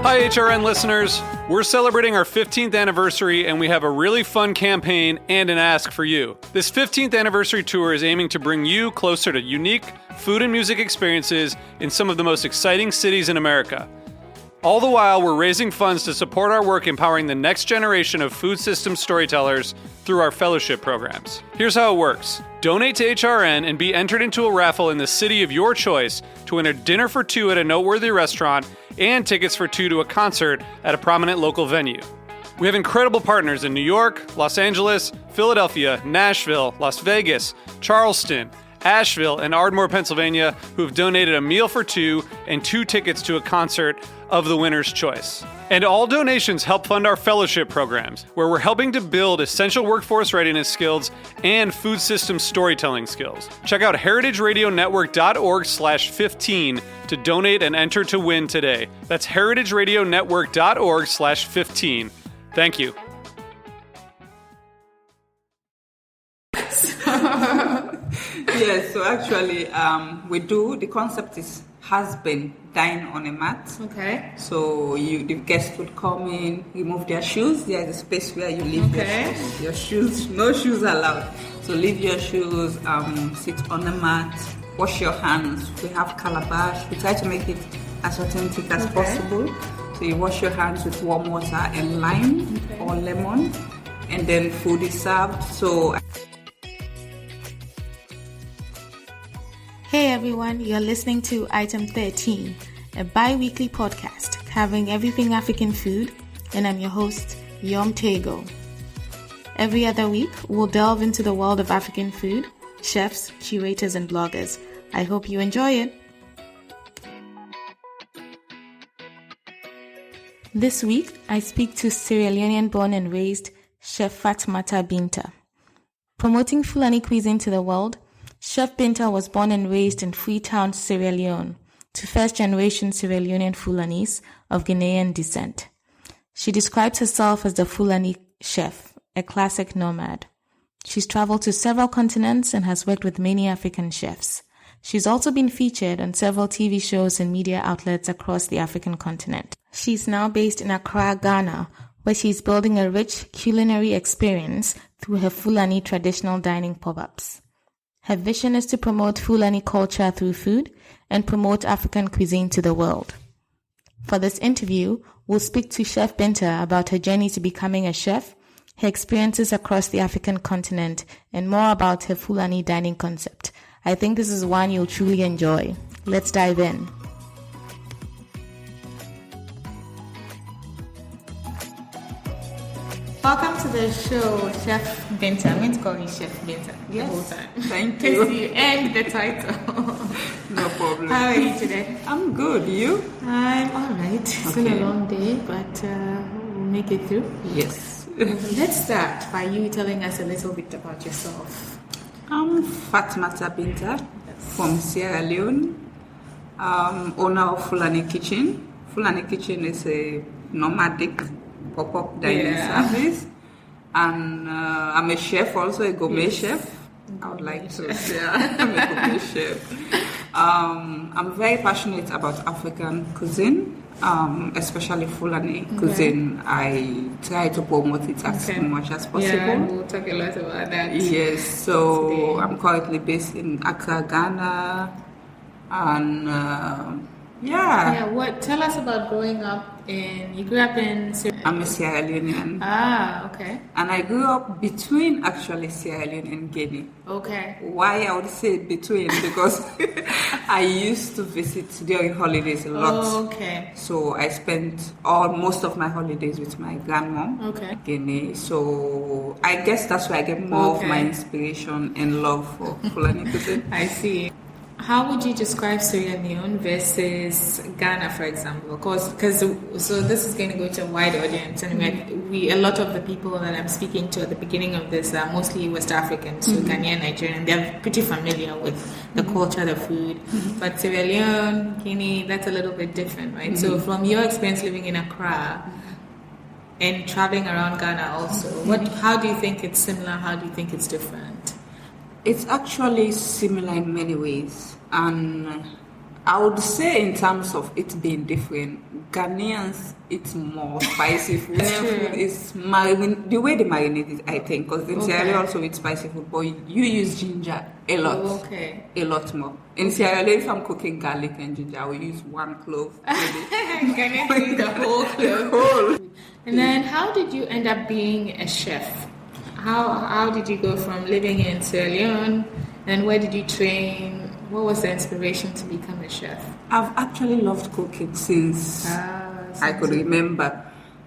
Hi, HRN listeners. We're celebrating our 15th anniversary, and we have a really fun campaign and an ask for you. This 15th anniversary tour is aiming to bring you closer to unique food and music experiences in some of the most exciting cities in America. All the while, we're raising funds to support our work empowering the next generation of food systems storytellers through our fellowship programs. Here's how it works. Donate to HRN and be entered into a raffle in the city of your choice to win a dinner for two at a noteworthy restaurant and tickets for two to a concert at a prominent local venue. We have incredible partners in New York, Los Angeles, Philadelphia, Nashville, Las Vegas, Charleston, Asheville, and Ardmore, Pennsylvania, who have donated a meal for two and two tickets to a concert of the winner's choice. And all donations help fund our fellowship programs, where we're helping to build essential workforce readiness skills and food system storytelling skills. Check out heritageradionetwork.org/15 to donate and enter to win today. That's heritageradionetwork.org/15. Thank you. Yes, so actually, we do. The concept has been dine on a mat. Okay. So the guests would come in, remove their shoes. There is a space where you leave your shoes. No shoes allowed. So leave your shoes, sit on the mat, wash your hands. We have calabash. We try to make it as authentic as possible. So you wash your hands with warm water and lime or lemon, and then food is served. So. Hey everyone, you're listening to Item 13, a bi-weekly podcast covering everything African food, and I'm your host, Yom Tego. Every other week, we'll delve into the world of African food, chefs, curators, and bloggers. I hope you enjoy it. This week, I speak to Sierra Leonean born and raised Chef Fatmata Binta. Promoting Fulani cuisine to the world, Chef Binta was born and raised in Freetown, Sierra Leone, to first-generation Sierra Leonean Fulanis of Ghanaian descent. She describes herself as the Fulani chef, a classic nomad. She's traveled to several continents and has worked with many African chefs. She's also been featured on several TV shows and media outlets across the African continent. She's now based in Accra, Ghana, where she's building a rich culinary experience through her Fulani traditional dining pop-ups. Her vision is to promote Fulani culture through food and promote African cuisine to the world. For this interview, we'll speak to Chef Binta about her journey to becoming a chef, her experiences across the African continent, and more about her Fulani dining concept. I think this is one you'll truly enjoy. Let's dive in. Welcome to the show, Chef Binta. I'm going to call you Chef Binta the whole time. Thank you. And the title. No problem. How are you today? I'm good. You? I'm all right. It's been a long day, but we'll make it through. Yes. Let's start by you telling us a little bit about yourself. I'm Fatmata Binta from Sierra Leone, owner of Fulani Kitchen. Fulani Kitchen is a nomadic pop-up dining service, and I'm a chef, also a gourmet chef. I would like to say I'm a gourmet chef. I'm very passionate about African cuisine, especially Fulani cuisine. I try to promote it as much as possible. Yeah, we'll talk a lot about that. Yes, so today. I'm currently based in Accra, Ghana, and Tell us about growing up you grew up in Sierra I'm a Sierra Leonean. Okay. And I grew up between actually Sierra Leone and Guinea. Okay. Why I would say between? Because I used to visit during holidays a lot. Okay. So I spent most of my holidays with my grandmom. Okay. Guinea. So I guess that's where I get more of my inspiration and love for Fulani cuisine. I see. How would you describe Sierra Leone versus Ghana, for example? So this is going to go to a wide audience, and a lot of the people that I'm speaking to at the beginning of this are mostly West Africans, so Ghanaian, Nigerian. They're pretty familiar with the culture, the food. But Sierra Leone, Guinea, that's a little bit different, right? So from your experience living in Accra and traveling around Ghana also, how do you think it's similar? How do you think it's different? It's actually similar in many ways, and I would say in terms of it being different, Ghanaians eat more spicy food. Ghanaian food is the way they marinate it, I think, because in Sierra Leone also eat spicy food, but you use ginger a lot. Oh, okay. A lot more. In Sierra Leone, if I'm cooking garlic and ginger, I will use 1 clove. Ghanaians eat the whole clove. And then how did you end up being a chef? How did you go from living in Sierra Leone, and where did you train? What was the inspiration to become a chef? I've actually loved cooking since I could remember.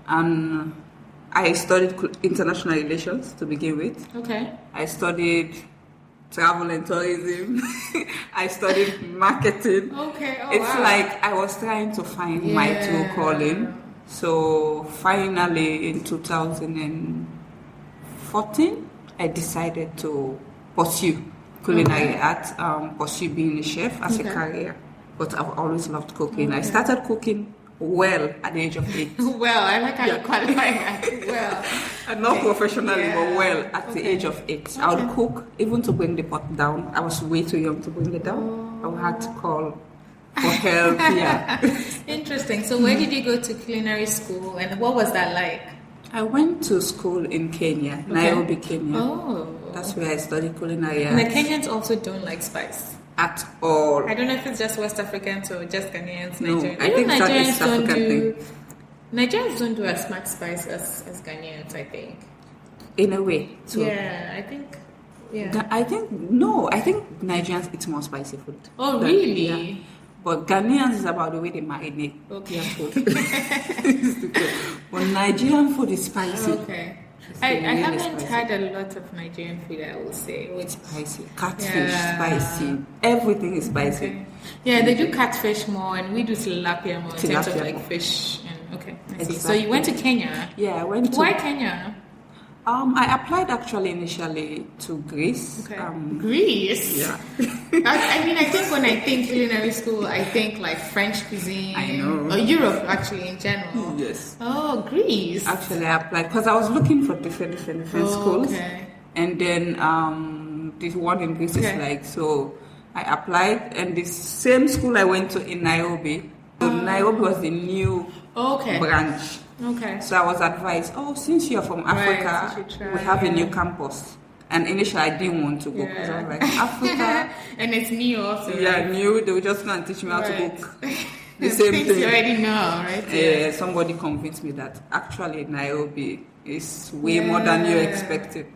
And I studied international relations to begin with. Okay. I studied travel and tourism. I studied marketing. Okay. Oh, it's wow. like I was trying to find my true calling. So finally in 2014, I decided to pursue culinary art, pursue being a chef as a career. But I've always loved cooking. I started cooking well at the age of 8. Well, I like how you qualify that. Well. And not professionally, but well at the age of 8. I would cook even to bring the pot down. I was way too young to bring it down. I would have to call for help. Interesting. So where did you go to culinary school, and what was that like? I went to school in Kenya, Nairobi, Kenya. Oh. That's where I studied culinary And the arts. Kenyans also don't like spice. At all. I don't know if it's just West Africans or just Ghanaians, No, Nigerians. I think it's an East African thing. Nigerians don't do as much spice as Ghanaians, I think. In a way, too. Yeah, I think. Yeah. I think Nigerians eat more spicy food. Oh, really? Yeah. But Ghanaians is about the way they marinate their food. But Nigerian food is spicy. Okay. I really haven't spicy. had a lot of Nigerian food, I will say. It's spicy. Catfish, spicy. Everything is spicy. Okay. Yeah, they do catfish more, and we do tilapia more in terms of Tilapia like more. fish. And okay, I see. So Exactly. you went to Kenya. Yeah, I went to... Why Kenya? I applied actually initially to Greece. Okay. Greece? Yeah. I mean, I think when I think culinary school, I think like French cuisine. I know. Or Europe, actually, in general. Yes. Oh, Greece. Actually, I applied because I was looking for different schools. Okay. And then this one in Greece is like, so I applied, and the same school I went to in Nairobi. So Nairobi was the new branch. Okay. So I was advised, since you're from Africa, you should try, we have a new campus. And initially I didn't want to go because I was like, Africa. And it's new also. Yeah, right? new. They were just going to teach me how to cook. The same Things thing. you already know, right? Somebody convinced me that actually Nairobi is way more than you expected.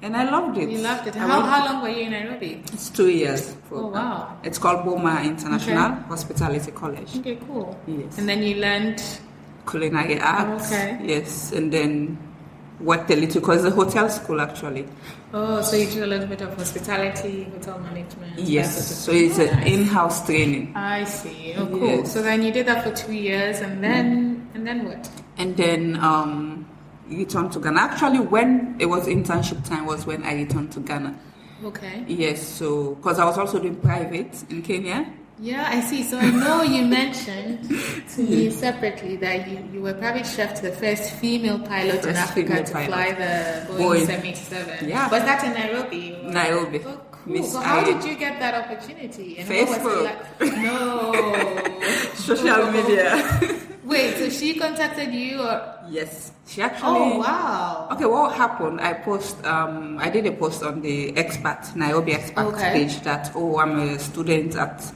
And I loved it. You loved it. How long were you in Nairobi? It's 2 years. Wow. It's called Boma International Hospitality College. Okay, cool. Yes. And then you learned culinary arts. Okay. Yes, and then worked a little because it's a hotel school actually. Oh, so you did a little bit of hospitality, hotel management. Yes, sort of so it's an in-house training. I see. Oh, cool. Yes. So then you did that for 2 years, and then what? And then returned to Ghana. Actually, when it was internship time was when I returned to Ghana. Okay. Yes, so because I was also doing private in Kenya. Yeah, I see. So I know you mentioned to me separately that you were private chef to the first female pilot in Africa to fly the Boeing 787. Yeah. Was that in Nairobi? Or? Nairobi. Oh, cool. Miss So how I- did you get that opportunity? And Facebook. What was it like? No. Social media. Wait, so she contacted you or? Yes, she actually. Oh, wow. Okay, what happened? I did a post on the Nairobi expat page that I'm a student at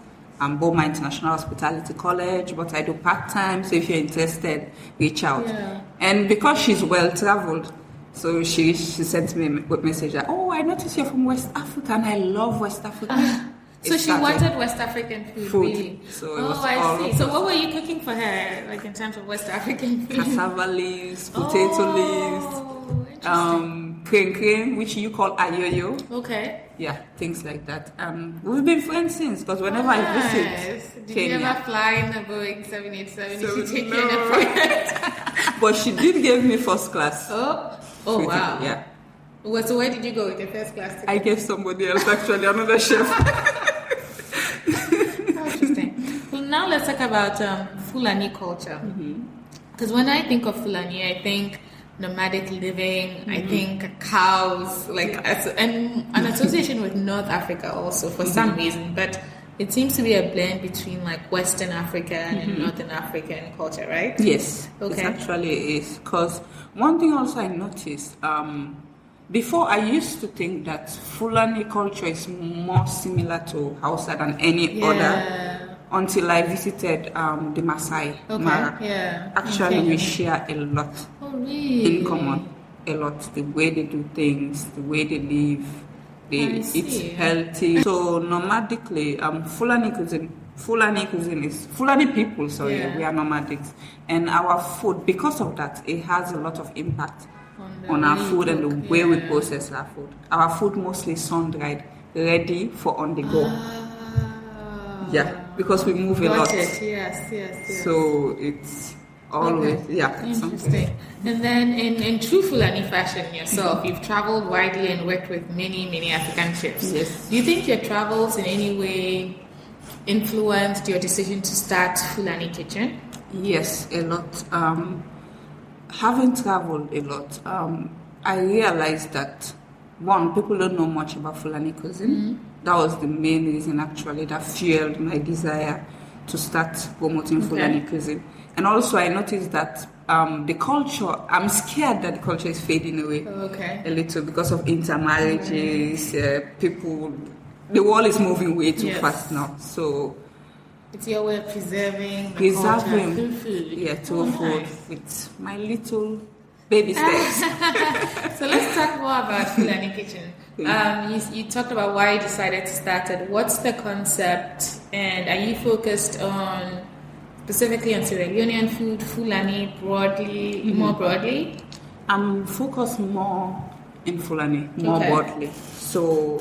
Boma International Hospitality College, but I do part-time, so if you're interested, reach out. Yeah. And because she's well-traveled, so she sent me a message that, I noticed you're from West Africa, and I love West Africa. So she wanted West African food, really? So it was I all see. So what were you cooking for her, like in terms of West African food? cassava leaves, potato leaves, cream, which you call ayoyo. Okay. Yeah, things like that. We've been friends since, because whenever I visit Did Kenya, you ever fly in the Boeing 787? So Did she take no. you in a private? but she did give me first class. Oh, Treatment, wow. Yeah. Well, so where did you go with your first class ticket? I gave somebody else, actually, another chef. Interesting. Well, now let's talk about Fulani culture. Because when I think of Fulani, I think nomadic living, I think cows, and an association with North Africa also for some reason. But it seems to be a blend between like Western African and Northern African culture, right? Yes, Okay. it actually is. Because one thing also I noticed, before I used to think that Fulani culture is more similar to Hausa than any other, until I visited the Maasai Mara. Yeah. Actually, we share a lot Oh, really? in common. A lot. The way they do things, the way they live, they I see. eat healthy. So nomadically, Fulani cuisine is Fulani people. So Yeah. we are nomadics, and our food, because of that, it has a lot of impact on our food and the way we process our food. Our food mostly sun dried, ready for on the go. Yeah, because we move a lot. Yes. So it's always it's something. Interesting. And then in true Fulani fashion yourself, you've traveled widely and worked with many African chefs. Yes. Do you think your travels in any way influenced your decision to start Fulani Kitchen? Yes, a lot. Having traveled a lot, I realized that one, people don't know much about Fulani cuisine. That was the main reason actually that fueled my desire to start promoting Fulani cuisine. And also I noticed that the culture, I'm scared that the culture is fading away a little because of intermarriages, people, the world is moving way too fast now. So it's your way of preserving culture through food. Yeah, through food with my little baby steps. So let's talk more about Fulani Kitchen. You talked about why you decided to start it. What's the concept, and are you focused on specifically on Sierra Leonean food, Fulani more broadly? I'm focused more in Fulani, more broadly. So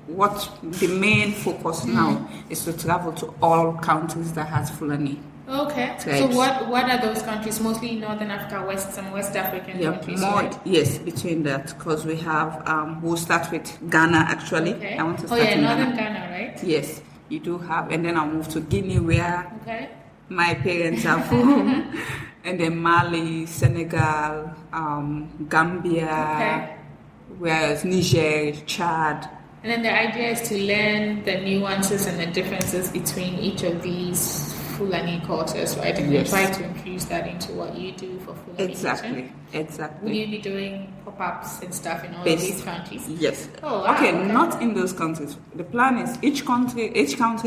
what the main focus now is to travel to all countries that has Fulani. Okay. Tribes. So what are those countries? Mostly Northern Africa, some West African countries, right? Yes, between that, because we have, we'll start with Ghana actually. Okay. I want to start in Northern Ghana, right? Yes, you do have, and then I'll move to Guinea where my parents are from, and then Mali, Senegal, Gambia, whereas Niger, Chad. And then the idea is to learn the nuances and the differences between each of these Fulani cultures, right? And then try to infuse that into what you do for Fulani Kitchen. Exactly. Will you be doing pop-ups and stuff in all of these countries? Yes. Oh, wow. Okay, not in those countries. The plan is each country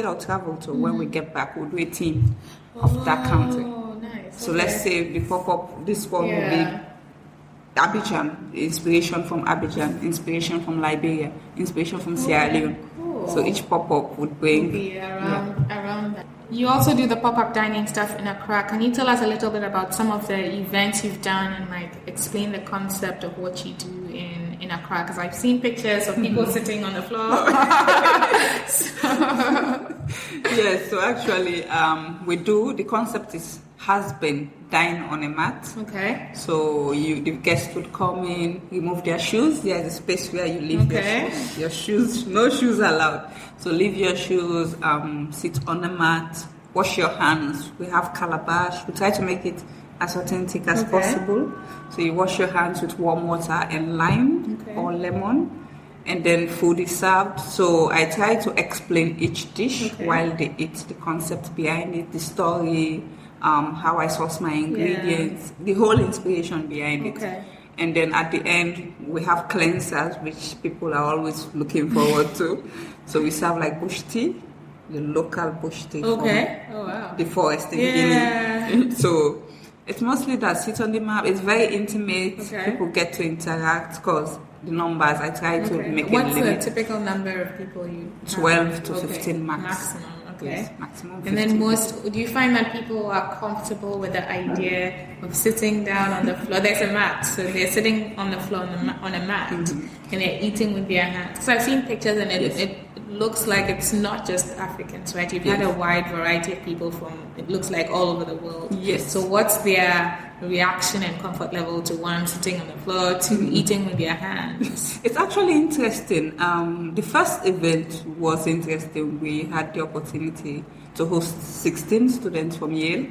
I'll travel to, when we get back, we'll do a team of that country. Oh, nice. So let's say the pop-up, this one will be Abidjan, inspiration from Abidjan, inspiration from Liberia, inspiration from Sierra Leone. Cool. So each pop-up would bring... be around that. You also do the pop-up dining stuff in Accra. Can you tell us a little bit about some of the events you've done and like explain the concept of what you do in Accra? Because I've seen pictures of people sitting on the floor. Yes, so actually we do, the concept has been dine on a mat. Okay. So the guests would come in, remove their shoes. There is a space where you leave your shoes. No shoes allowed. So leave your shoes, sit on the mat, wash your hands. We have calabash. We try to make it as authentic as possible. So you wash your hands with warm water and lime or lemon. And then food is served. So I try to explain each dish while they eat, the concept behind it, the story, how I source my ingredients, the whole inspiration behind it. And then at the end, we have cleansers, which people are always looking forward to. So we serve like bush tea, the local bush tea from the forest in Guinea. So it's mostly that, sit on the map. It's very intimate. People get to interact because the numbers, I try to make it limit. What's the typical number of people you 12 to 15 max. Maximum. Yes, maximum 15. And then do you find that people are comfortable with the idea of sitting down on the floor? There's a mat, so they're sitting on the floor on a mat, and they're eating with their hands. So I've seen pictures, and it looks like it's not just Africans, right? You've had a wide variety of people from, it looks like, all over the world. Yes. So what's their reaction and comfort level to one sitting on the floor to eating with their hands? It's actually interesting. The first event was interesting. We had the opportunity to host 16 students from Yale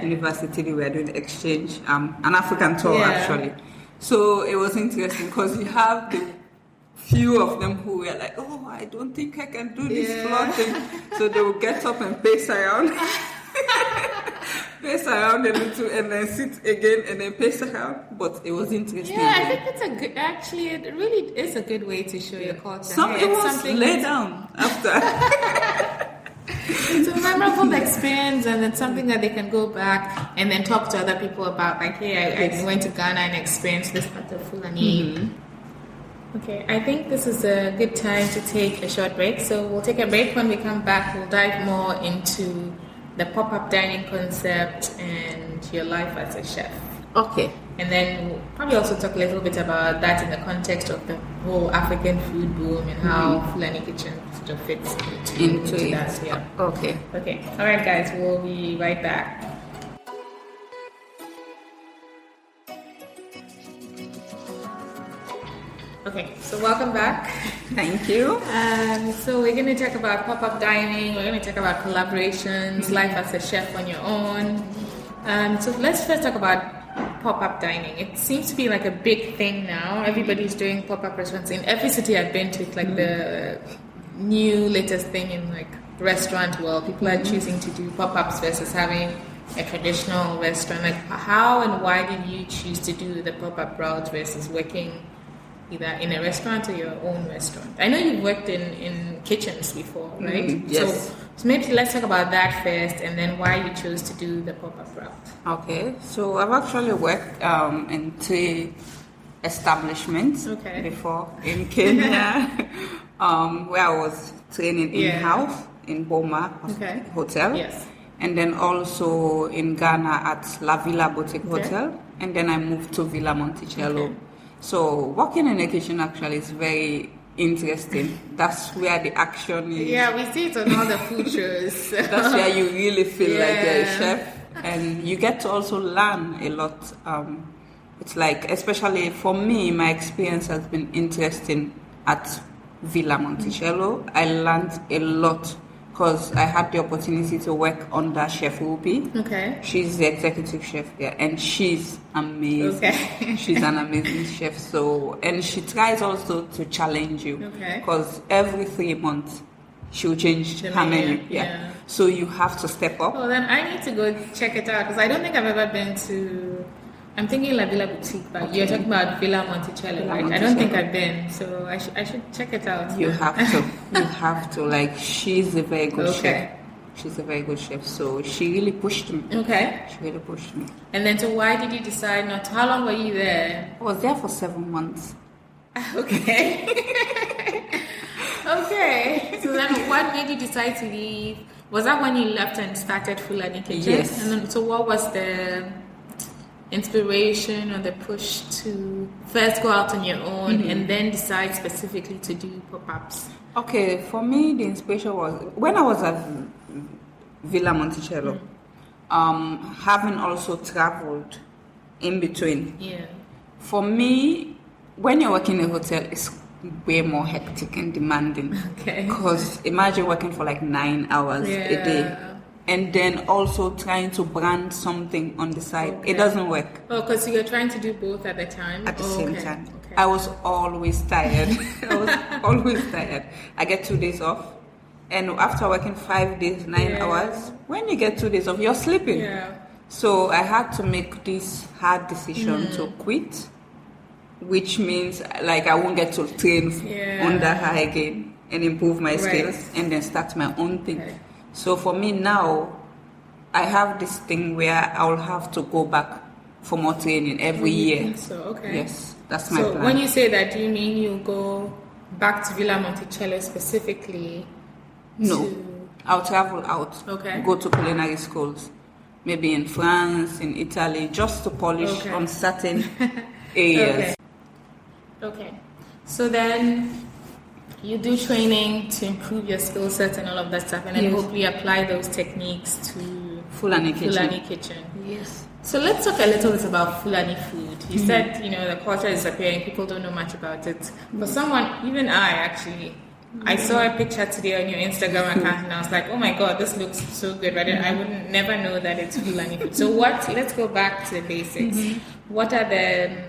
University. They were doing exchange, an African tour actually. So it was interesting because you have the few of them who were like, oh, I don't think I can do this floor thing. So they would get up and pace around. Pace around a little and then sit again and then pace around. But it was interesting. Yeah, I think it's a good, actually, it really is a good way to show your culture. It was lay down after. It's a memorable experience, and it's something that they can go back and then talk to other people about. Like, hey, I went to Ghana and experienced this part of Fulani. Okay, I think this is a good time to take a short break. So we'll take a break. When we come back, we'll dive more into the pop-up dining concept and your life as a chef. Okay. And then we'll probably also talk a little bit about that in the context of the whole African food boom and how Fulani Kitchen sort of fits into that. Yeah. Okay. Okay. All right, guys. We'll be right back. Okay, so welcome back. Thank you. So we're going to talk about pop-up dining. We're going to talk about collaborations, life as a chef on your own. So let's first talk about pop-up dining. It seems to be like a big thing now. Everybody's doing pop-up restaurants in every city I've been to. It's like the new latest thing in like restaurant world. People are choosing to do pop-ups versus having a traditional restaurant. Like, how and why did you choose to do the pop-up route versus working either in a restaurant or your own restaurant? I know you've worked in kitchens before, right? Yes. So maybe let's talk about that first, and then why you chose to do the pop-up route. Okay, so I've actually worked in 3 establishments before in Kenya, where I was training in-house in Boma Hotel. Yes. And then also in Ghana at La Villa Boutique Hotel. And then I moved to Villa Monticello. Okay. So working in a kitchen actually is very interesting. That's where the action is. Yeah, we see it on all the food shows. That's where you really feel like you're a chef. And you get to also learn a lot. It's like, especially for me, my experience has been interesting at Villa Monticello. I learned a lot because I had the opportunity to work under Chef Ruby. Okay. She's the executive chef there, and she's amazing. Okay. She's an amazing chef. So, and she tries also to challenge you. Okay. Because every 3 months, she'll change her menu. Yeah. So you have to step up. Well, then I need to go check it out because I don't think I've ever been to. I'm thinking La Villa Boutique, but you're talking about Villa Monticello, right? I don't think I've been, so I should check it out. You have to. You have to. Like, she's a very good chef. She's a very good chef. So she really pushed me. Okay. She really pushed me. And then, so why did you decide not to? How long were you there? I was there for 7 months. Okay. Okay. So then what made you decide to leave? Was that when you left and started Fulani Kitchen? Yes. And then, so what was the inspiration or the push to first go out on your own and then decide specifically to do pop-ups? Okay, for me, the inspiration was when I was at Villa Monticello, having also traveled in between. Yeah. For me, when you're working in a hotel, it's way more hectic and demanding. Okay. Because imagine working for like 9 hours a day. And then also trying to brand something on the side. Okay. It doesn't work. Oh, because you're trying to do both at the time? At the same time. Okay. I was always tired. I get 2 days off. And after working 5 days, 9 hours, when you get 2 days off, you're sleeping. Yeah. So I had to make this hard decision to quit, which means like I won't get to train under her again and improve my skills and then start my own thing. Okay. So for me now, I have this thing where I'll have to go back for more training every year. Think so, okay. Yes, that's my plan. So when you say that, do you mean you'll go back to Villa Monticello specifically? No, I'll travel out. Okay. Go to culinary schools, maybe in France, in Italy, just to polish on certain areas. Okay. So then you do training to improve your skill set and all of that stuff, and then hopefully apply those techniques to Fulani Kitchen. Yes. So let's talk a little bit about Fulani food. You said, the culture is disappearing, people don't know much about it. But someone, even I actually, I saw a picture today on your Instagram account and I was like, oh my God, this looks so good, but I would never know that it's Fulani food. So let's go back to the basics. What are the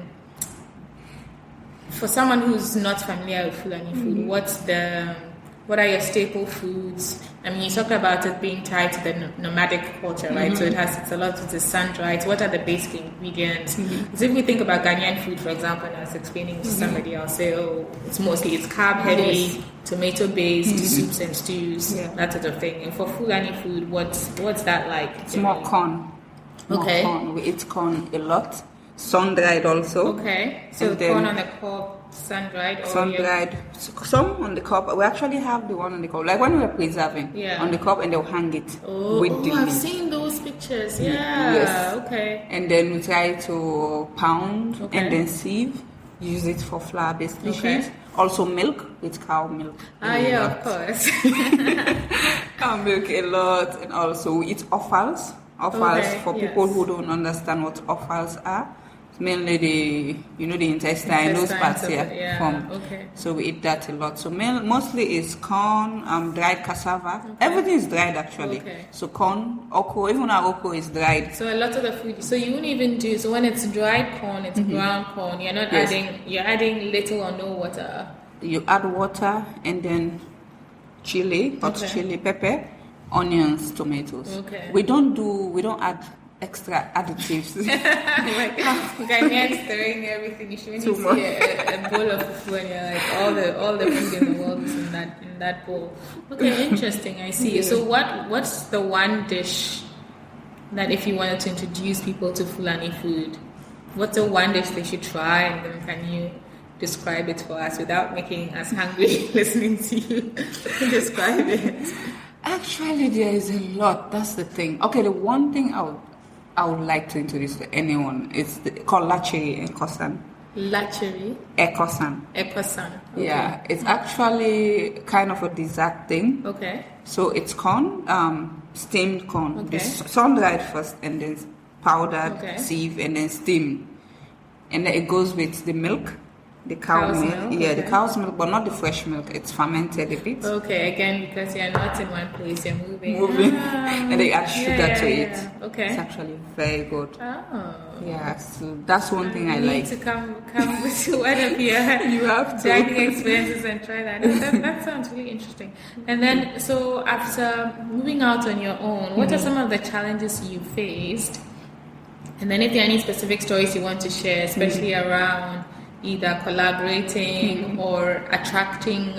for someone who's not familiar with Fulani food, what are your staple foods? I mean, you talked about it being tied to the nomadic culture, right? So it's a lot of the sun-dried. What are the basic ingredients? Because if we think about Ghanaian food, for example, and I was explaining to somebody, I'll say, it's carb-heavy, tomato-based, soups and stews, that sort of thing. And for Fulani food, what's that like? It's more corn. Okay. More corn. We eat corn a lot. Sun-dried also. Okay. So corn on the cob, sun-dried? Sun-dried. Some on the cob. We actually have the one on the cob. Like when we were preserving. On the cob, and they'll hang it with the I've leaf. seen those pictures. Yeah. Yes. Okay. And then we try to pound and then sieve. Use it for flour-based dishes. Also milk with cow milk. Of course. Cow milk a lot. And also we eat offals. For people who don't understand what offals are. Mainly the intestine, those parts here formed. So we eat that a lot. So mostly is corn, dried cassava. Everything is dried actually. So corn, oko, even our oko is dried. So a lot of the food. So you won't even do. So when it's dried corn, it's ground corn. You're not adding. You're adding little or no water. You add water and then chili, hot chili, pepper, onions, tomatoes. We don't add extra additives. Ghanaians throwing everything. You should see a bowl of food and you're like all the food in the world is in that bowl. Okay, interesting. I see. So what's the one dish that if you wanted to introduce people to Fulani food, what's the one dish they should try, and then can you describe it for us without making us hungry listening to you describe it? Actually, there is a lot. That's the thing. Okay, the one thing I would like to introduce to anyone is called lacheri ekosan. Lacheri? Ekosan. Ekosan. Okay. Yeah, it's actually kind of a dessert thing. Okay. So it's corn, steamed corn. Okay. Sun-dried first and then powdered, sieve, and then steamed. And then it goes with the milk. The cow's milk? Yeah, the cow's milk, but not the fresh milk. It's fermented a bit. Okay, again, because you're not in one place, you're moving. And they add sugar to it. Yeah. Okay. It's actually very good. Oh. Yeah, so that's one thing I like. You need to come with one of your you have to. dining experiences and try that. That sounds really interesting. And then, so after moving out on your own, what are some of the challenges you faced? And then if there are any specific stories you want to share, especially around either collaborating or attracting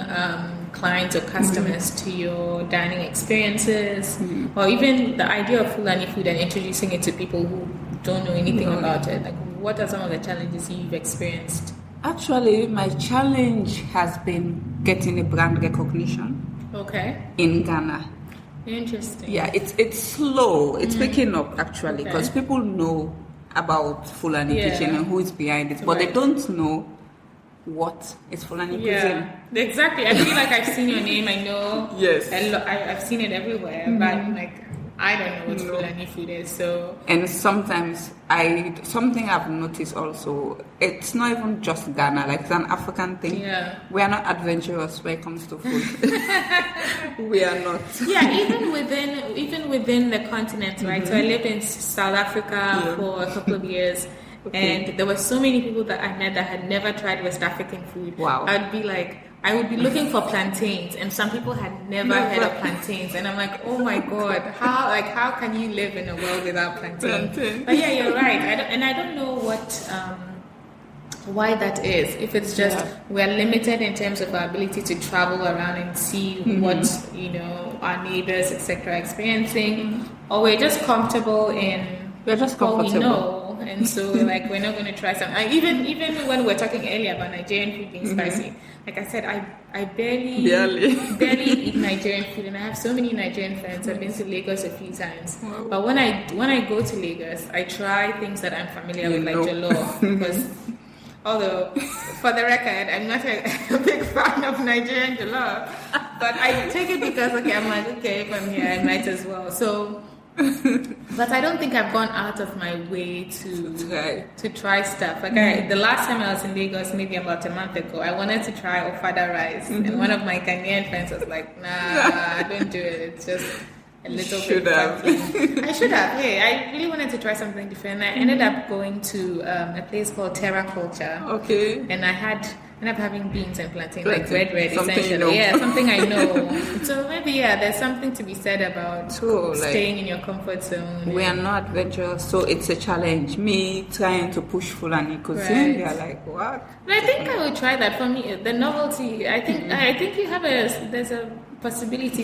clients or customers to your dining experiences, or even the idea of Fulani food and introducing it to people who don't know anything about it. Like, what are some of the challenges you've experienced? Actually, my challenge has been getting a brand recognition. Okay. In Ghana. Interesting. Yeah, it's slow. It's picking up actually because people know about Fulani kitchen and who is behind it, but they don't know what is Fulani cuisine. Exactly. I feel like I've seen your name. I know. Yes. I've seen it everywhere, but like I don't know what Fulani food is. So. And sometimes something I've noticed also, it's not even just Ghana. Like it's an African thing. Yeah. We are not adventurous when it comes to food. We are not. Yeah, even within the continent, right? So I lived in South Africa for a couple of years. And there were so many people that I met that had never tried West African food. Wow. I would be looking for plantains, and some people had never heard of plantains, and I'm like, oh my god, how can you live in a world without plantains? But yeah, you're right. I don't know why that is. If it's just we're limited in terms of our ability to travel around and see what our neighbors, etc., are experiencing, or we're just comfortable in what we know. And so we're not going to try something. Even when we were talking earlier about Nigerian food being spicy, like I said, I barely eat Nigerian food, and I have so many Nigerian friends. I've been to Lagos a few times, but when I go to Lagos, I try things that I'm familiar with, like jollof, because although for the record, I'm not a big fan of Nigerian jollof, but I take it because I'm like, okay, if I'm here, I might as well. So. But I don't think I've gone out of my way to try stuff. Like the last time I was in Lagos, maybe about a month ago, I wanted to try ofada rice, and one of my Ghanaian friends was like, "Nah, don't do it. It's just a little bit." I should have. Hey, I really wanted to try something different. I ended up going to a place called Terra Culture. Okay. And I had end up having beans and plantain, like red, Something essentially. you know. Yeah, something I know. So maybe, there's something to be said about So, staying in your comfort zone. We are not adventurous, so it's a challenge. Me trying to push Fulani cuisine, Right. they are like, what? But I think I would try that. For me, the novelty. I think you have there's a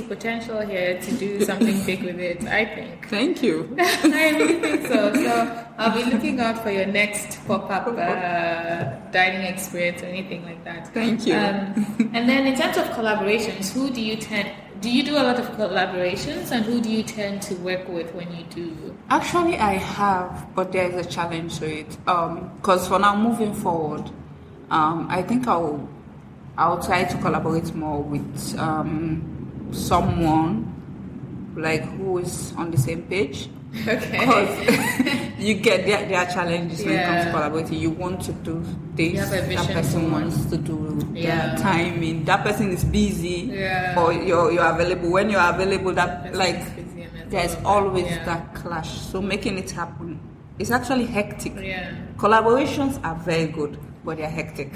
potential here to do something big with it. I think. Thank you. I really think so. So I'll be looking out for your next pop-up dining experience or anything like that. Thank you. And then in terms of collaborations, who do you do you do a lot of collaborations, and who do you tend to work with when you do? Actually, I have, but there is a challenge to it. Because for now, moving forward, I think I'll try to collaborate more with someone like who is on the same page. Okay. Because you get there are challenges when it comes to collaborating. You want to do this, You have a vision that person for wants to do Yeah. the timing. That person is busy, Yeah. or you're available. When you're available, that like Busy and that's there's all. always Yeah. that clash. So making it happen, it's actually hectic. Yeah. Collaborations are very good, but they're hectic.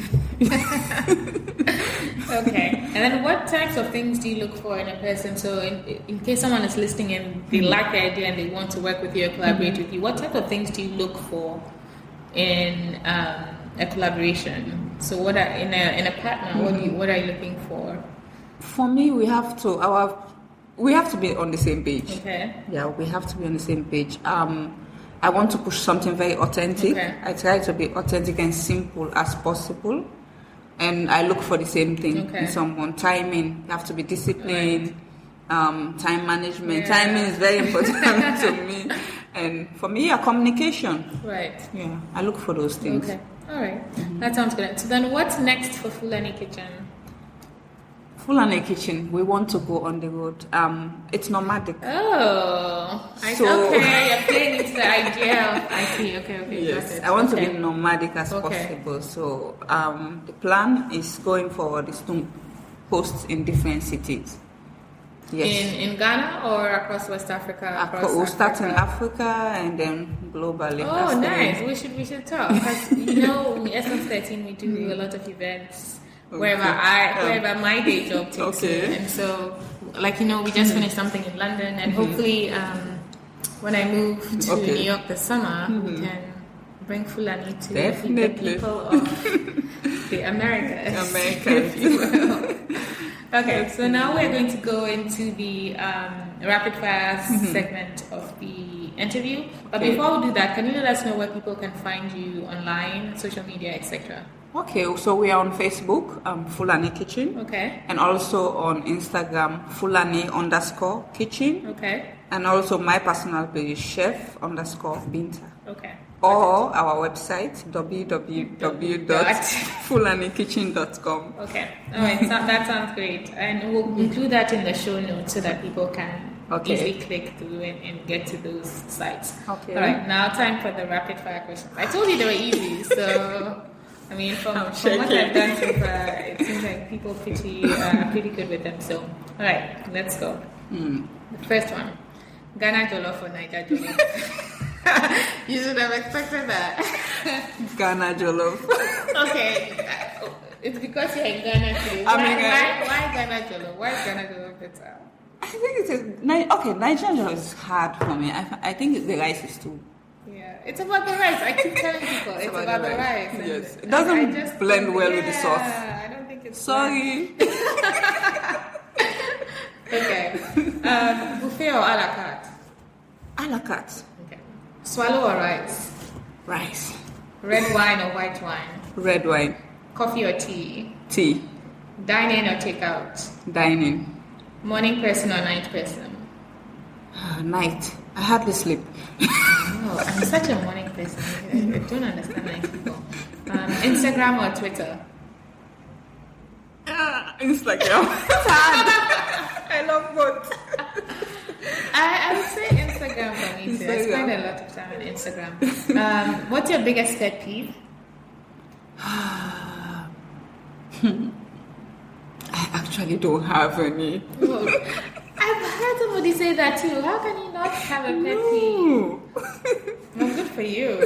Okay. And then what types of things do you look for in a person? So in case someone is listening and they like the idea and they want to work with you or collaborate with you, what type of things do you look for in a collaboration? So what are in a partner, what are you looking for? For me, we have to be on the same page. Okay. Yeah, we have to be on the same page. I want to push something very authentic. Okay. I try to be authentic and simple as possible. And I look for the same thing Okay. in someone. Timing, you have to be disciplined. Time management. Yeah. Timing is very important to me. And for me, communication. Right. Yeah, I look for those things. Okay. All right. That sounds good. So then what's next for Fulani Kitchen? Fulani Kitchen, we want to go on the road. It's nomadic. Oh, So- okay. You're playing into the idea of IT. Okay. Yes, got it. I want to Okay. be nomadic as Okay. possible. So the plan is going forward is to host in different cities. Yes. In Ghana or across West Africa? We'll start in Africa and then globally. Oh, That's the nice. way. We should talk. Because, in Essence 13, we do a lot of events wherever my day job takes me. Okay. And so, we just finished something in London, and hopefully, when I move to Okay. New York this summer, we can bring Fulani to the Definitely. people of the Americas. American. Okay, so now we're going to go into the rapid fire segment of the interview. But Okay. before we do that, can you let us know where people can find you online, social media, etc.? Okay, so we are on Facebook, Fulani Kitchen. Okay. And also on Instagram, Fulani_kitchen. Okay. And also my personal page, chef_Binta. Okay. Or our website, www.fulanikitchen.com. Okay. All right. So that sounds great, and we'll include that in the show notes so that people can Okay. easily click through and get to those sites. Okay. All right. Now, time for the rapid fire questions. I told you they were easy, so. I mean, from what I've done so far, it seems like people are pretty good with them. So, all right, let's go. The first one, Ghana jollof or Niger jollof? You should have expected that. Ghana jollof. Okay, it's because you're in Ghana too. Why Ghana jollof? Why is Ghana jollof better? I think Nigerian jollof is hard for me. I think the rice is too. Yeah, it's about the rice. I keep telling people it's about the rice. And Yes, it doesn't blend well with the sauce. Yeah, I don't think it's. Sorry. Okay. Buffet or a la carte? A la carte. Okay. Swallow or rice? Rice. Red wine or white wine? Red wine. Coffee or tea? Tea. Dine in or take out? Dining. Morning person or night person? Night. I hardly sleep. Oh, I'm such a morning person. I don't understand night people. Instagram or Twitter? Instagram. It's hard. I love both. I would say Instagram for me too. I spend a lot of time on Instagram. What's your biggest pet peeve? I actually don't have any. Oh, I've heard somebody say that too. How can you not have a pet peeve? No. Well, good for you.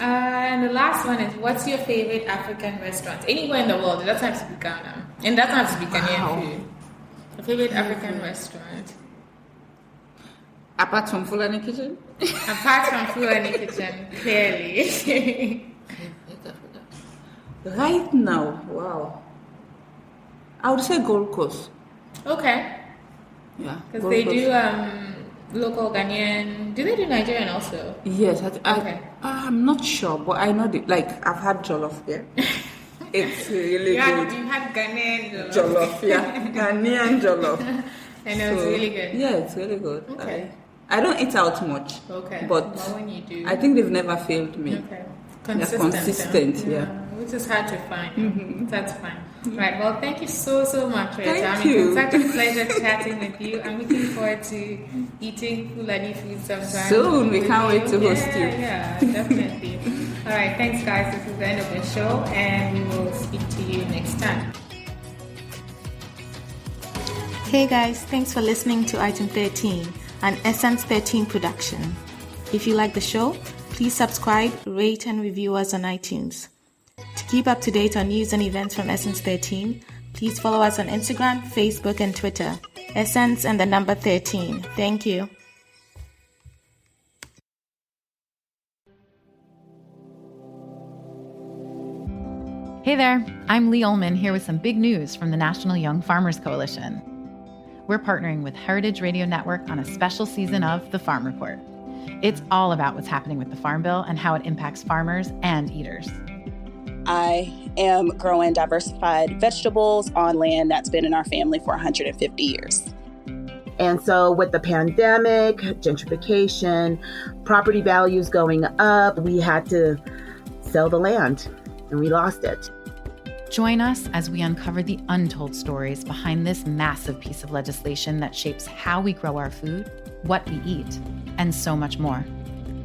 And the last one is, what's your favorite African restaurant? Anywhere in the world. It doesn't have to be Ghana. And it doesn't have to be Ghanaian food. Your favorite African restaurant? Apart from Fulani Kitchen? Apart from Fulani Kitchen, clearly. Right now, wow. I would say Gold Coast. Okay. Yeah. Because they do local Ghanaian. Do they do Nigerian also? Yes. Okay. I'm not sure, but I know I've had jollof there. It's really good. You had Ghanaian jollof. Jollof, yeah. Ghanaian jollof. And it was really good. Yeah, it's really good. Okay. I don't eat out much. Okay. But well, when you do, I think they've never failed me. Okay. They're consistent, yeah. Which is hard to find. That's fine. Right. Well, thank you so much for your time. Thank you. It's such a pleasure chatting with you. I'm looking forward to eating Fulani food sometime. Soon. We can't wait to host you. Yeah, definitely. All right. Thanks, guys. This is the end of the show, and we will speak to you next time. Hey guys, thanks for listening to Item 13, an Essence 13 production. If you like the show, please subscribe, rate, and review us on iTunes. To keep up to date on news and events from Essence 13, please follow us on Instagram, Facebook, and Twitter. Essence and the number 13. Thank you. Hey there, I'm Lee Ullman here with some big news from the National Young Farmers Coalition. We're partnering with Heritage Radio Network on a special season of The Farm Report. It's all about what's happening with the Farm Bill and how it impacts farmers and eaters. I am growing diversified vegetables on land that's been in our family for 150 years. And so with the pandemic, gentrification, property values going up, we had to sell the land and we lost it. Join us as we uncover the untold stories behind this massive piece of legislation that shapes how we grow our food, what we eat, and so much more.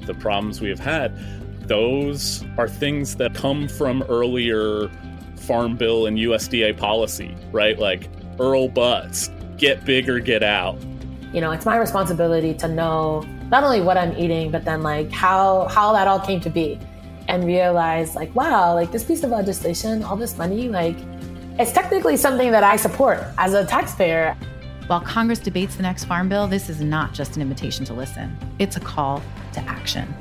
The problems we have had, those are things that come from earlier Farm Bill and USDA policy, right? Like Earl Butts, get big or get out. You know, it's my responsibility to know not only what I'm eating, but then like how that all came to be. And realize like, wow, like this piece of legislation, all this money, like it's technically something that I support as a taxpayer. While Congress debates the next Farm Bill, this is not just an invitation to listen. It's a call to action.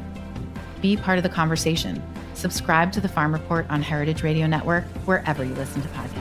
Be part of the conversation. Subscribe to the Farm Report on Heritage Radio Network, wherever you listen to podcasts.